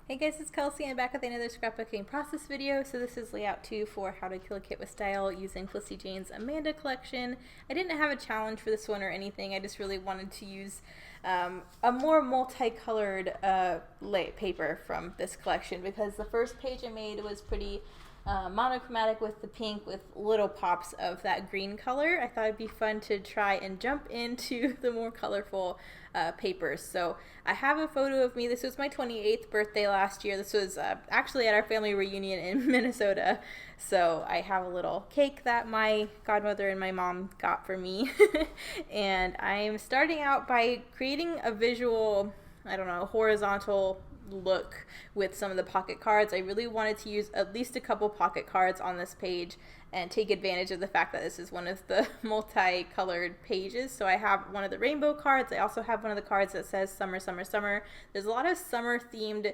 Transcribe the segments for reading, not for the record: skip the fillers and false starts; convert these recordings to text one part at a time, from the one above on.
Hey guys, it's Kelsey. I'm back with another scrapbooking process video. So this is layout 2 for how to kill a kit with style using Felicity Jane's Amanda collection. I didn't have a challenge for this one or anything. I just really wanted to use a more multicolored paper from this collection because the first page I made was pretty monochromatic with the pink with little pops of that green color. I thought it'd be fun to try and jump into the more colorful papers. So I have a photo of me. This was my 28th birthday last year. This was actually at our family reunion in Minnesota. So I have a little cake that my godmother and my mom got for me. And I'm starting out by creating a visual, I don't know, horizontal look with some of the pocket cards. I really wanted to use at least a couple pocket cards on this page and take advantage of the fact that this is one of the multicolored pages. So I have one of the rainbow cards. I also have one of the cards that says summer, summer, summer. There's a lot of summer themed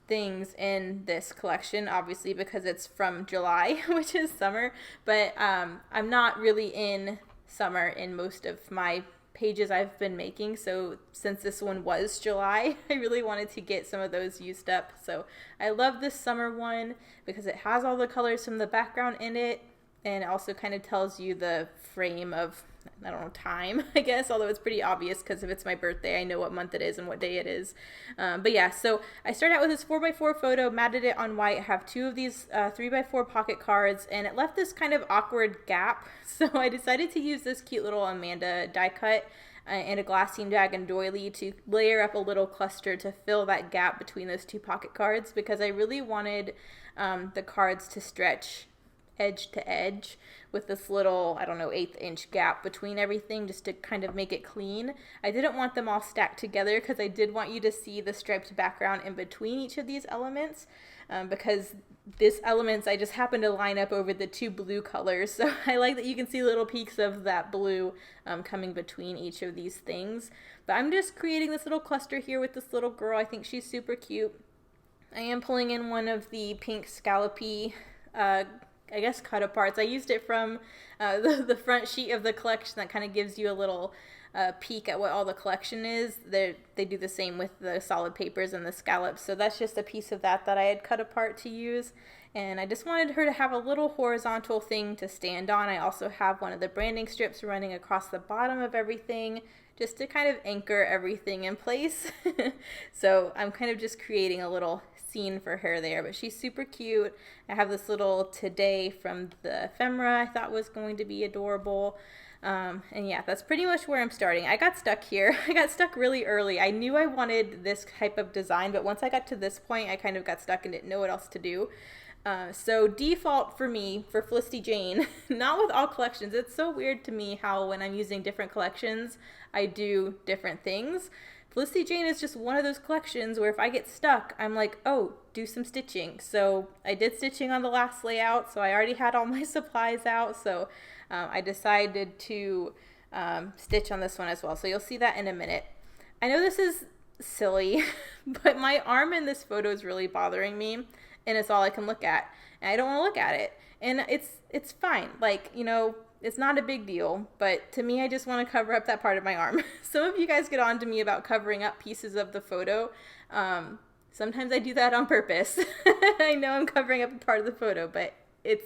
things in this collection, obviously because it's from July, which is summer, but I'm not really in summer in most of my pages I've been making, so since this one was July, I really wanted to get some of those used up. So I love this summer one because it has all the colors from the background in it, and it also kind of tells you the frame of, I don't know, time, I guess, although it's pretty obvious because if it's my birthday, I know what month it is and what day it is. But yeah, so I started out with this 4x4 photo, matted it on white. I have two of these 3x4 pocket cards, and it left this kind of awkward gap. So I decided to use this cute little Amanda die cut and a glassine dragon doily to layer up a little cluster to fill that gap between those two pocket cards because I really wanted the cards to stretch edge to edge with this little, I don't know, 1/8 inch gap between everything just to kind of make it clean. I didn't want them all stacked together because I did want you to see the striped background in between each of these elements because these elements I just happen to line up over the two blue colors. So I like that you can see little peaks of that blue coming between each of these things. But I'm just creating this little cluster here with this little girl. I think she's super cute. I am pulling in one of the pink scallopy I guess cut aparts. I used it from the front sheet of the collection that kind of gives you a little peek at what all the collection is. They do the same with the solid papers and the scallops. So that's just a piece of that I had cut apart to use. And I just wanted her to have a little horizontal thing to stand on. I also have one of the branding strips running across the bottom of everything just to kind of anchor everything in place. So I'm kind of just creating a little scene for her there, but she's super cute. I have this little today from the ephemera I thought was going to be adorable. And yeah, that's pretty much where I'm starting. I got stuck here. I got stuck really early. I knew I wanted this type of design, but once I got to this point, I kind of got stuck and didn't know what else to do. So default for me, for Felicity Jane, not with all collections. It's so weird to me how when I'm using different collections, I do different things. Felicity Jane is just one of those collections where if I get stuck, I'm like, oh, do some stitching. So I did stitching on the last layout, so I already had all my supplies out, so I decided to stitch on this one as well. So you'll see that in a minute. I know this is silly, but my arm in this photo is really bothering me, and it's all I can look at. And I don't want to look at it. And it's fine. Like, you know, it's not a big deal, but to me, I just want to cover up that part of my arm. Some of you guys get on to me about covering up pieces of the photo. Sometimes I do that on purpose. I know I'm covering up a part of the photo, but it's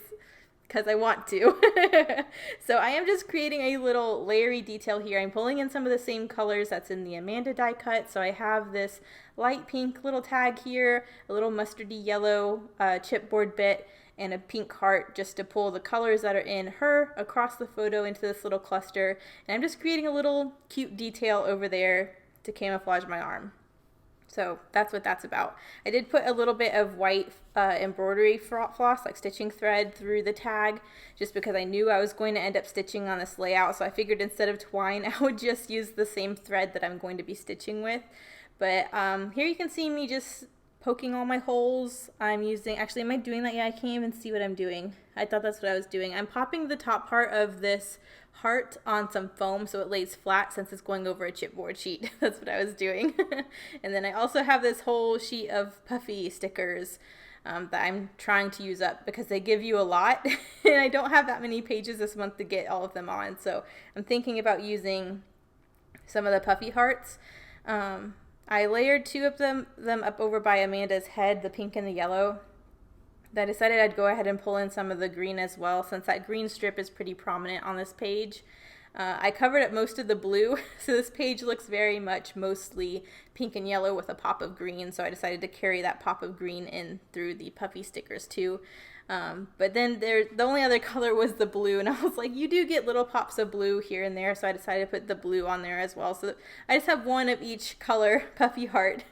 because I want to. So I am just creating a little layery detail here. I'm pulling in some of the same colors that's in the Amanda die cut. So I have this light pink little tag here, a little mustardy yellow chipboard bit, and a pink heart just to pull the colors that are in her across the photo into this little cluster. And I'm just creating a little cute detail over there to camouflage my arm. So that's what that's about. I did put a little bit of white embroidery floss, like stitching thread, through the tag, just because I knew I was going to end up stitching on this layout. So I figured instead of twine, I would just use the same thread that I'm going to be stitching with. But here you can see me just poking all my holes. I'm using, actually, am I doing that? Yeah, I can't even see what I'm doing. I thought that's what I was doing. I'm popping the top part of this heart on some foam so it lays flat since it's going over a chipboard sheet. That's what I was doing. And then I also have this whole sheet of puffy stickers that I'm trying to use up because they give you a lot and I don't have that many pages this month to get all of them on. So I'm thinking about using some of the puffy hearts. I layered two of them up over by Amanda's head, the pink and the yellow. Then I decided I'd go ahead and pull in some of the green as well, since that green strip is pretty prominent on this page. I covered up most of the blue, so this page looks very much mostly pink and yellow with a pop of green, so I decided to carry that pop of green in through the puffy stickers too. But then the only other color was the blue, and I was like, you do get little pops of blue here and there, so I decided to put the blue on there as well. So I just have one of each color puffy heart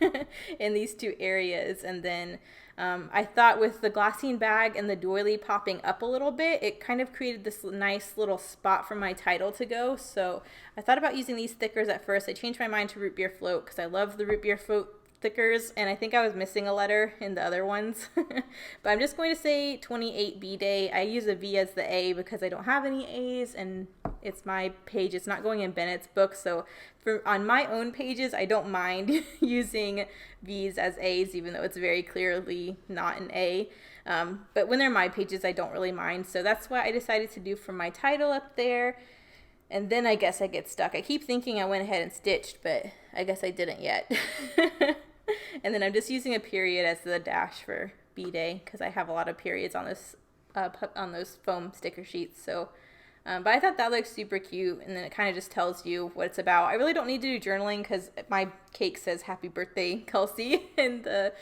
in these two areas, and then I thought with the glassine bag and the doily popping up a little bit, it kind of created this nice little spot for my title to go. So I thought about using these stickers at first. I changed my mind to root beer float because I love the root beer float stickers, and I think I was missing a letter in the other ones. But I'm just going to say 28 B-Day. I use a V as the A because I don't have any A's, and it's my page. It's not going in Bennett's book, so on my own pages, I don't mind using V's as A's, even though it's very clearly not an A. But when they're my pages, I don't really mind. So that's what I decided to do for my title up there. And then I guess I get stuck. I keep thinking I went ahead and stitched, but I guess I didn't yet. And then I'm just using a period as the dash for B-Day because I have a lot of periods on this on those foam sticker sheets. So, but I thought that looked super cute, and then it kind of just tells you what it's about. I really don't need to do journaling because my cake says "Happy Birthday, Kelsey," and the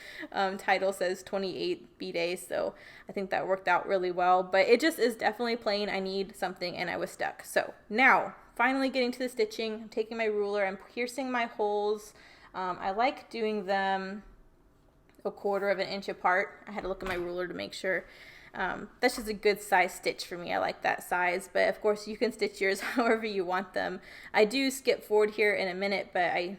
title says 28 B-Day. So I think that worked out really well. But it just is definitely plain. I need something, and I was stuck. So now, finally getting to the stitching. I'm taking my ruler. I'm piercing my holes. I like doing them 1/4 of an inch apart. I had to look at my ruler to make sure. That's just a good size stitch for me. I like that size, but of course you can stitch yours however you want them. I do skip forward here in a minute, but I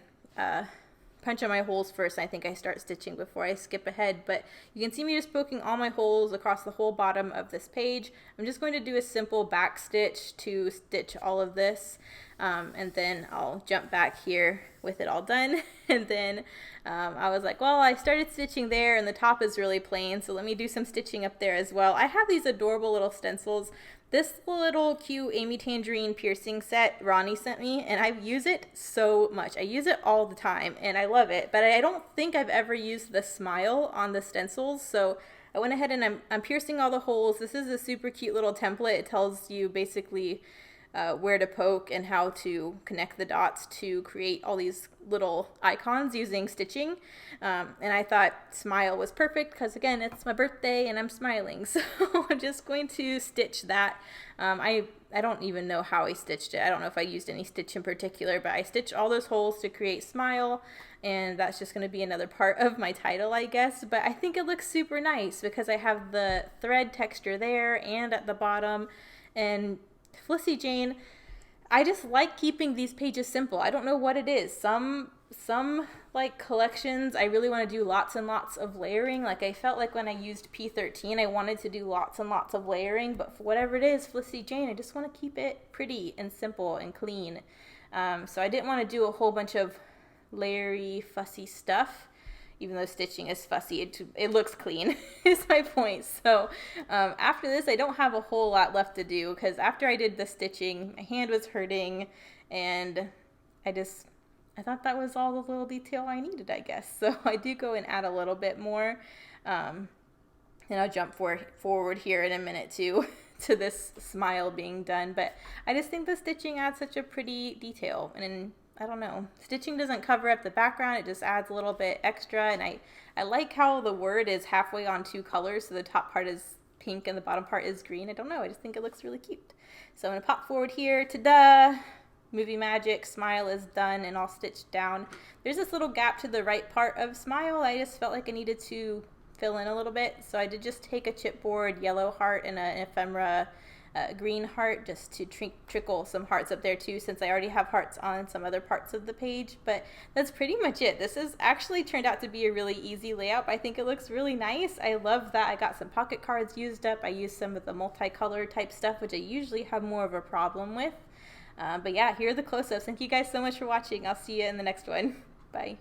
punch on my holes first. I think I start stitching before I skip ahead, but you can see me just poking all my holes across the whole bottom of this page. I'm just going to do a simple back stitch to stitch all of this, and then I'll jump back here with it all done. And then I was like, well, I started stitching there and the top is really plain, so let me do some stitching up there as well. I have these adorable little stencils. This little cute Amy Tangerine piercing set Ronnie sent me, and I use it so much. I use it all the time, and I love it, but I don't think I've ever used the smile on the stencils, so I went ahead and I'm piercing all the holes. This is a super cute little template. It tells you basically where to poke and how to connect the dots to create all these little icons using stitching. And I thought smile was perfect because, again, it's my birthday and I'm smiling. So I'm just going to stitch that. I don't even know how I stitched it. I don't know if I used any stitch in particular, but I stitched all those holes to create smile. And that's just going to be another part of my title, I guess. But I think it looks super nice because I have the thread texture there and at the bottom. And Flissy Jane, I just like keeping these pages simple. I don't know what it is. Some like collections, I really want to do lots and lots of layering. Like I felt like when I used P13, I wanted to do lots and lots of layering. But for whatever it is, Flissy Jane, I just want to keep it pretty and simple and clean. So I didn't want to do a whole bunch of layery, fussy stuff. Even though stitching is fussy, it looks clean is my point. So after this, I don't have a whole lot left to do because after I did the stitching, my hand was hurting, and I thought that was all the little detail I needed, I guess. So I do go and add a little bit more, and I'll jump forward here in a minute too to this smile being done. But I just think the stitching adds such a pretty detail, and I don't know. Stitching doesn't cover up the background. It just adds a little bit extra. And I like how the word is halfway on two colors. So the top part is pink and the bottom part is green. I don't know. I just think it looks really cute. So I'm going to pop forward here. Ta-da! Movie magic. Smile is done and all stitched down. There's this little gap to the right part of smile. I just felt like I needed to fill in a little bit. So I did just take a chipboard yellow heart and an ephemera green heart just to trickle some hearts up there too, since I already have hearts on some other parts of the page. But that's pretty much it. This has actually turned out to be a really easy layout. I think it looks really nice. I love that I got some pocket cards used up. I used some of the multicolor type stuff, which I usually have more of a problem with. But yeah, here are the close-ups. Thank you guys so much for watching. I'll see you in the next one. Bye.